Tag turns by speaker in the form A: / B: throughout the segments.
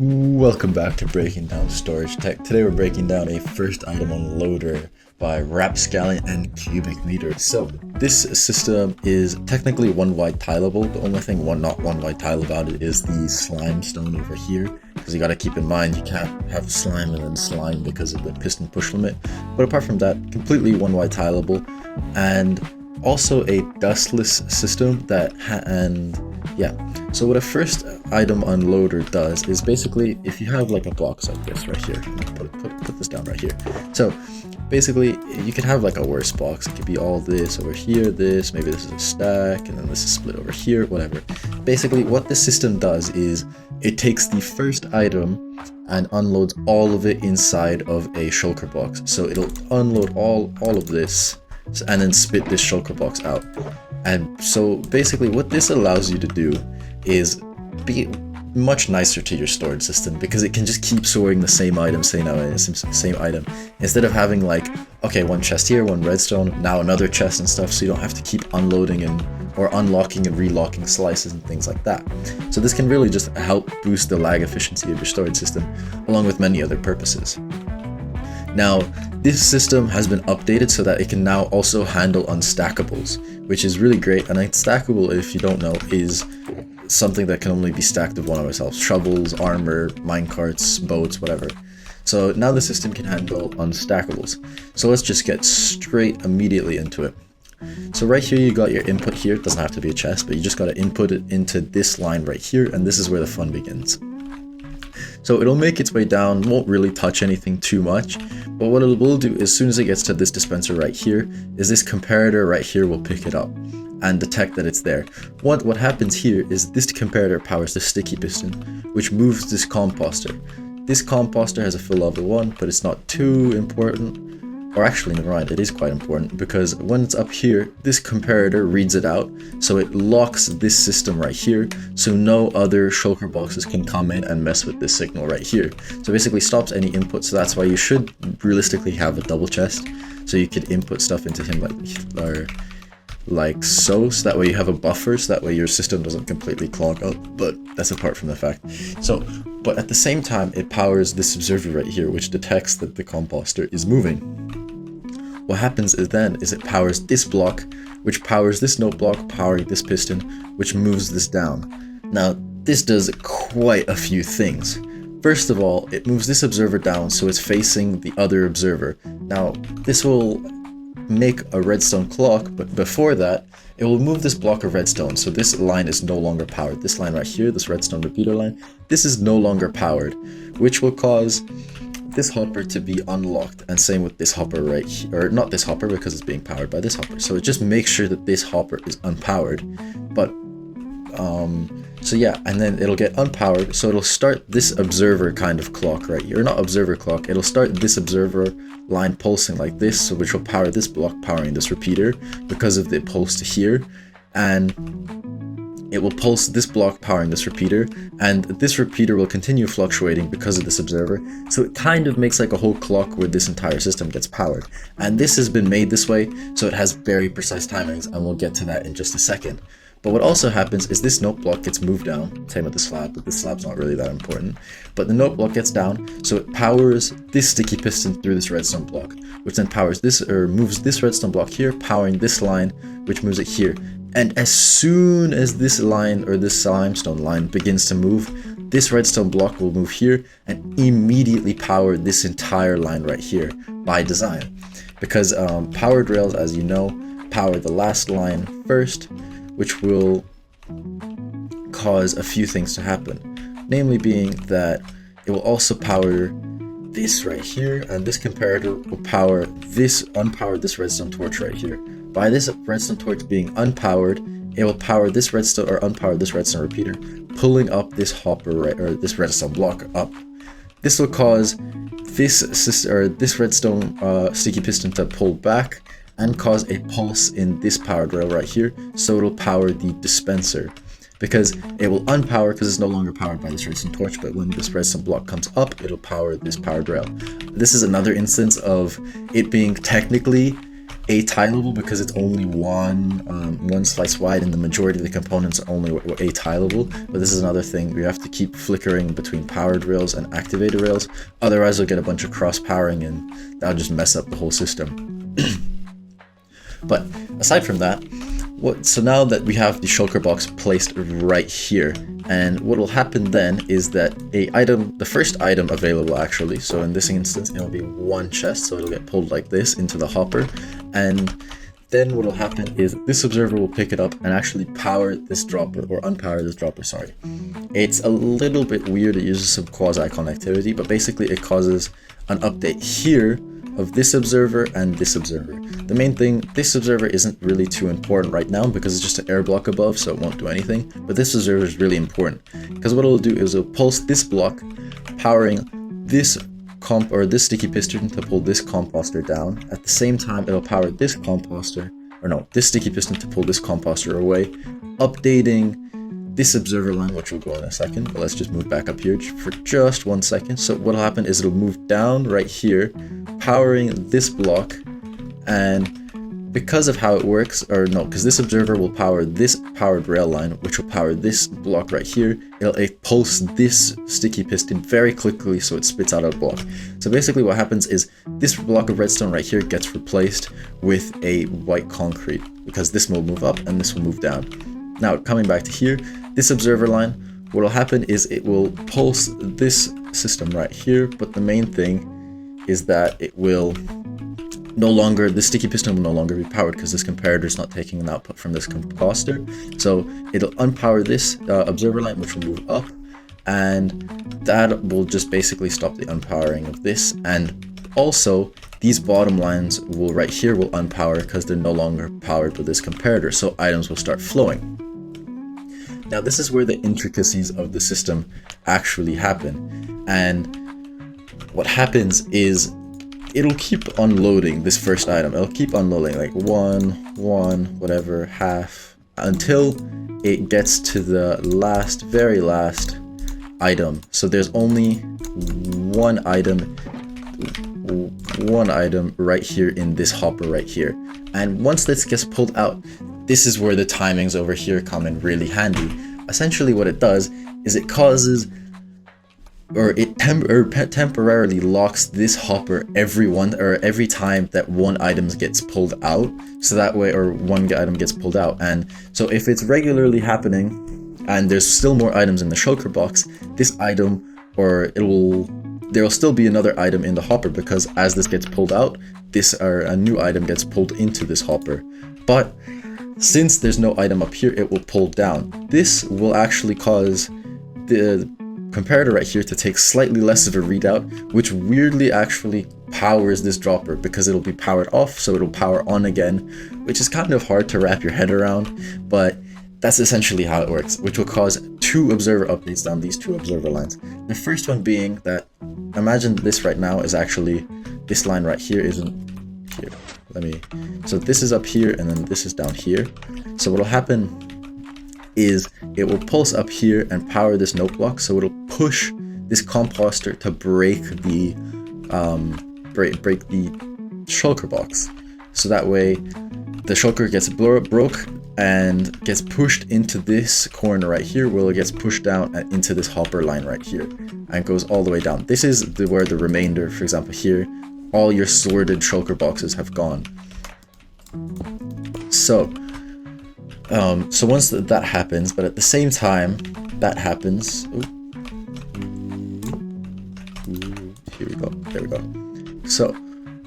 A: Welcome back to Breaking Down Storage Tech. Today we're breaking down a first item on Loader by Rapscallion and Cubicmeter. So this system is technically one wide tileable. The only thing not one wide tile about it is the slime stone over here, because you got to keep in mind you can't have slime and then slime because of the piston push limit. But apart from that, completely one wide tileable, and also a dustless system that so what a first item on Loader does is basically, if you have like a box like this right here, put this down right here. So basically you could have like a worse box. It could be all this over here, this, maybe this is a stack, and then this is split over here, whatever. Basically what this system does is it takes the first item and unloads all of it inside of a shulker box. So it'll unload all of this and then spit this shulker box out. And so basically what this allows you to do is be much nicer to your storage system, because it can just keep storing the same item, same item, instead of having like, okay, one chest here, one redstone, now another chest and stuff, so you don't have to keep unloading or unlocking and relocking slices and things like that. So this can really just help boost the lag efficiency of your storage system, along with many other purposes. Now, this system has been updated so that it can now also handle unstackables, which is really great. An unstackable, if you don't know, is something that can only be stacked of one of ourselves: shovels, armor, minecarts, boats, whatever. So now the system can handle unstackables. So let's just get straight immediately into it. So right here you got your input here. It doesn't have to be a chest, but you just got to input it into this line right here, and this is where the fun begins. So it'll make its way down, won't really touch anything too much, but what it will do as soon as it gets to this dispenser right here is this comparator right here will pick it up and detect that it's there. What happens here is this comparator powers the sticky piston, which moves this composter. This composter has a full level 1, but it's not too important. Or actually, never mind, it is quite important, because when it's up here, this comparator reads it out, so it locks this system right here, so no other shulker boxes can come in and mess with this signal right here. So basically stops any input, so that's why you should realistically have a double chest, so you could input stuff into him like so that way you have a buffer, so that way your system doesn't completely clog up, but that's apart from the fact. But at the same time, it powers this observer right here, which detects that the composter is moving. What happens is it powers this block, which powers this note block, powering this piston, which moves this down. Now, this does quite a few things. First of all, it moves this observer down so it's facing the other observer. Now, this will make a redstone clock, but before that, it will move this block of redstone, so this line is no longer powered. This line right here, this redstone repeater line, this is no longer powered, which will cause this hopper to be unlocked, and same with this hopper right here, or not this hopper because it's being powered by this hopper. So it just makes sure that this hopper is unpowered, but so yeah, and then it'll get unpowered, so it'll start this observer kind of clock right here, or not observer clock, it'll start this observer line pulsing like this, so which will power this block powering this repeater because of the pulse to here, and it will pulse this block powering this repeater, and this repeater will continue fluctuating because of this observer, so it kind of makes like a whole clock where this entire system gets powered. And this has been made this way, so it has very precise timings, and we'll get to that in just a second. But what also happens is this note block gets moved down, same with the slab, but this slab's not really that important. But the note block gets down, so it powers this sticky piston through this redstone block, which then powers this, or moves this redstone block here, powering this line, which moves it here. And as soon as this line, or this limestone line, begins to move, this redstone block will move here and immediately power this entire line right here by design. Because powered rails, as you know, power the last line first, which will cause a few things to happen. Namely being that it will also power this right here, and this comparator will power this, unpower this redstone torch right here. By this redstone torch being unpowered, it will power this redstone, or unpower this redstone repeater, pulling up this hopper right, or this redstone block up. This will cause this redstone sticky piston to pull back and cause a pulse in this powered rail right here, so it'll power the dispenser, because it will unpower because it's no longer powered by this redstone torch, but when this redstone block comes up, it'll power this powered rail. This is another instance of it being technically a tileable because it's only one slice wide, and the majority of the components are only a tileable. But this is another thing, we have to keep flickering between powered rails and activated rails, otherwise we'll get a bunch of cross powering and that'll just mess up the whole system. But aside from that, so now that we have the shulker box placed right here, and what will happen then is that the first item available actually, so in this instance it'll be one chest, so it'll get pulled like this into the hopper, and then what will happen is this observer will pick it up and actually power this dropper, or unpower this dropper, sorry. It's a little bit weird, it uses some quasi connectivity, but basically it causes an update here of this observer and this observer. The main thing, this observer isn't really too important right now because it's just an air block above, so it won't do anything, but this observer is really important because what it'll do is it'll pulse this block, powering this this sticky piston to pull this composter down. At the same time, it'll power this this sticky piston to pull this composter away, updating this observer line, which will go in a second, but let's just move back up here for just 1 second. So what'll happen is it'll move down right here, powering this block, and because of how it works, because this observer will power this powered rail line, which will power this block right here, it'll pulse this sticky piston very quickly so it spits out a block. So basically what happens is this block of redstone right here gets replaced with a white concrete, because this will move up and this will move down. Now coming back to here, this observer line, what will happen is it will pulse this system right here, but the main thing is that it will the sticky piston will no longer be powered because this comparator is not taking an output from this composter. So it'll unpower this observer line, which will move up, and that will just basically stop the unpowering of this. And also these bottom lines right here will unpower because they're no longer powered with this comparator, so items will start flowing. Now this is where the intricacies of the system actually happen, and what happens is it'll keep unloading this first item. It'll keep unloading like one, whatever, half, until it gets to the very last item. So there's only one item right here in this hopper right here. And once this gets pulled out, this is where the timings over here come in really handy. Essentially what it does is it causes, or it temporarily locks this hopper every time that one item gets pulled out, so that way, or one item gets pulled out. And so if it's regularly happening and there's still more items in the shulker box, this item, there'll still be another item in the hopper, because as this gets pulled out, a new item gets pulled into this hopper. But since there's no item up here, it will pull down. This will actually cause the comparator right here to take slightly less of a readout, which weirdly actually powers this dropper, because it'll be powered off, so it'll power on again, which is kind of hard to wrap your head around, but that's essentially how it works, which will cause two observer updates down these two observer lines. The first one being that, imagine this right now is actually, this line right here isn't here. So this is up here and then this is down here. So what'll happen is it will pulse up here and power this note block, so it'll push this composter to break the shulker box. So that way the shulker gets broke and gets pushed into this corner right here, where it gets pushed down and into this hopper line right here and goes all the way down. This is where the remainder, for example here, all your sorted shulker boxes have gone. So once that happens, but at the same time that happens, here we go, there we go. So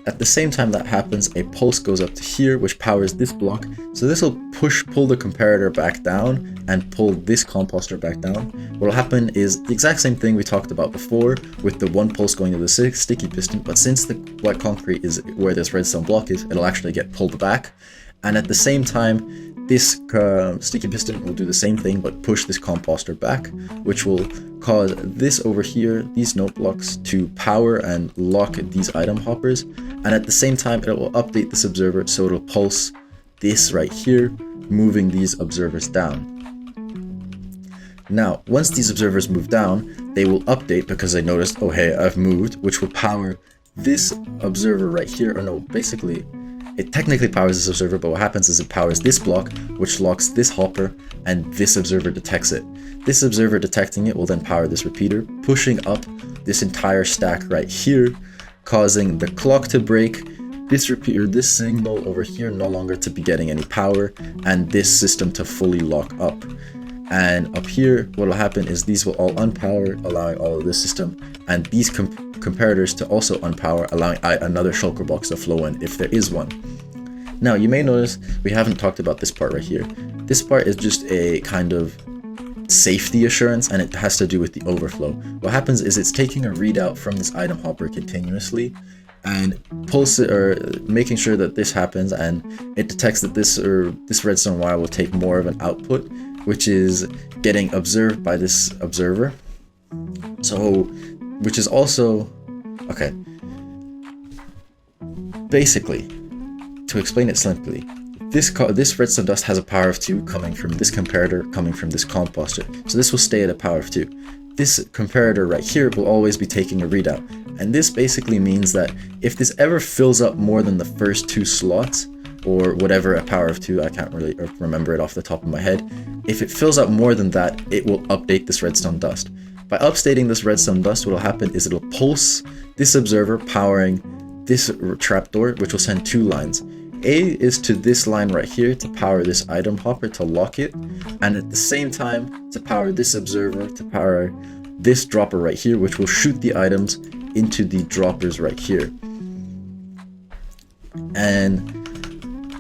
A: at the same time that happens, a pulse goes up to here, which powers this block. So this will pull the comparator back down and pull this composter back down. What will happen is the exact same thing we talked about before with the one pulse going to the sticky piston, but since the white concrete is where this redstone block is, it'll actually get pulled back. And at the same time, this sticky piston will do the same thing, but push this composter back, which will cause this over here, these note blocks, to power and lock these item hoppers. And at the same time, it will update this observer, so it'll pulse this right here, moving these observers down. Now, once these observers move down, they will update because they noticed, oh hey, I've moved, which will power this observer right here, or no, basically, it technically powers this observer, but what happens is it powers this block, which locks this hopper, and this observer detects it. This observer detecting it will then power this repeater, pushing up this entire stack right here, causing the clock to break, this repeater, this signal over here no longer to be getting any power, and this system to fully lock up. And up here, what will happen is these will all unpower, allowing all of this system, and these comparators to also unpower, allowing another shulker box to flow in if there is one. Now, you may notice we haven't talked about this part right here. This part is just a kind of safety assurance, and it has to do with the overflow. What happens is it's taking a readout from this item hopper continuously and pulse it, or making sure that this happens, and it detects that this redstone wire will take more of an output, which is getting observed by this observer. So, which is also, okay, basically, to explain it simply, this redstone dust has a power of 2 coming from this comparator, coming from this composter. So this will stay at a power of 2. This comparator right here will always be taking a readout. And this basically means that if this ever fills up more than the first 2 slots, or whatever a power of 2, I can't really remember it off the top of my head. If it fills up more than that, it will update this redstone dust. By updating this redstone dust, what will happen is it'll pulse this observer powering this trapdoor, which will send 2 lines. A is to this line right here to power this item hopper to lock it, and at the same time to power this observer to power this dropper right here, which will shoot the items into the droppers right here. And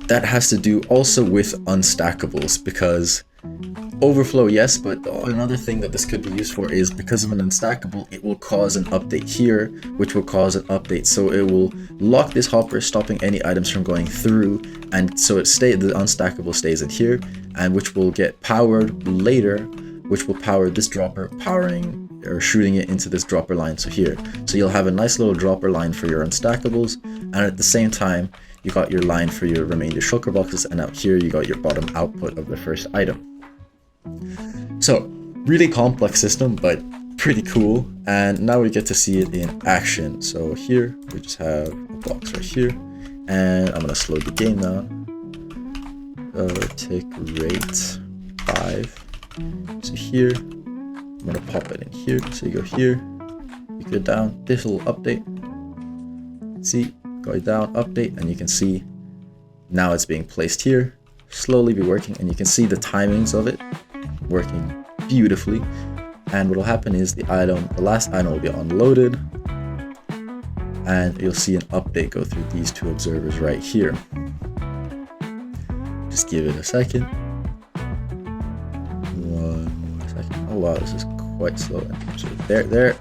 A: that has to do also with unstackables, because overflow, yes, but another thing that this could be used for is because of an unstackable, it will cause an update here, which will cause an update. So it will lock this hopper, stopping any items from going through, and so the unstackable stays in here, and which will get powered later, which will power this dropper, powering or shooting it into this dropper line. So here, so you'll have a nice little dropper line for your unstackables, and at the same time, you got your line for your remainder shulker boxes, and out here you got your bottom output of the first item. So, really complex system, but pretty cool. And now we get to see it in action. So here, we just have a box right here. And I'm gonna slow the game down. Tick rate 5. So here, I'm gonna pop it in here. So you go here, you go down, this will update. See, go down, update, and you can see now it's being placed here. Slowly be working, and you can see the timings of it working beautifully. And what will happen is the last item will be unloaded, and you'll see an update go through these 2 observers right here. Just give it a second. 1 more second. Oh wow, this is quite slow. So there.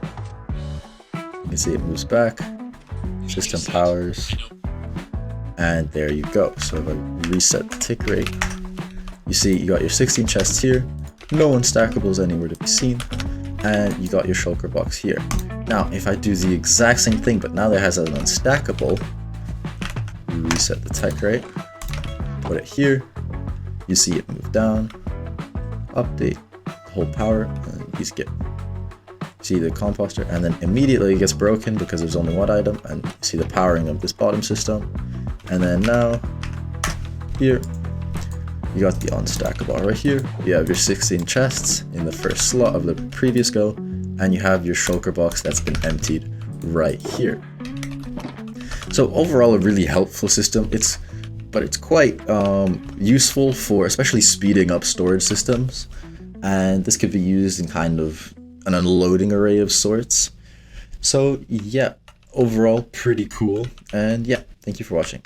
A: You can see it moves back. System powers, and there you go. So if I reset the tick rate, you see you got your 16 chests here, no unstackables anywhere to be seen, and you got your shulker box here. Now if I do the exact same thing, but now that has an unstackable, reset the tick rate, put it here, you see it move down, update the whole power, and you skip. See the composter, and then immediately it gets broken because there's only 1 item, and see the powering of this bottom system. And then now here you got the unstackable right here. You have your 16 chests in the first slot of the previous go, and you have your shulker box that's been emptied right here. So overall, a really helpful system. It's quite useful for especially speeding up storage systems, and this could be used in kind of an unloading array of sorts. So yeah, overall pretty cool, and yeah, thank you for watching.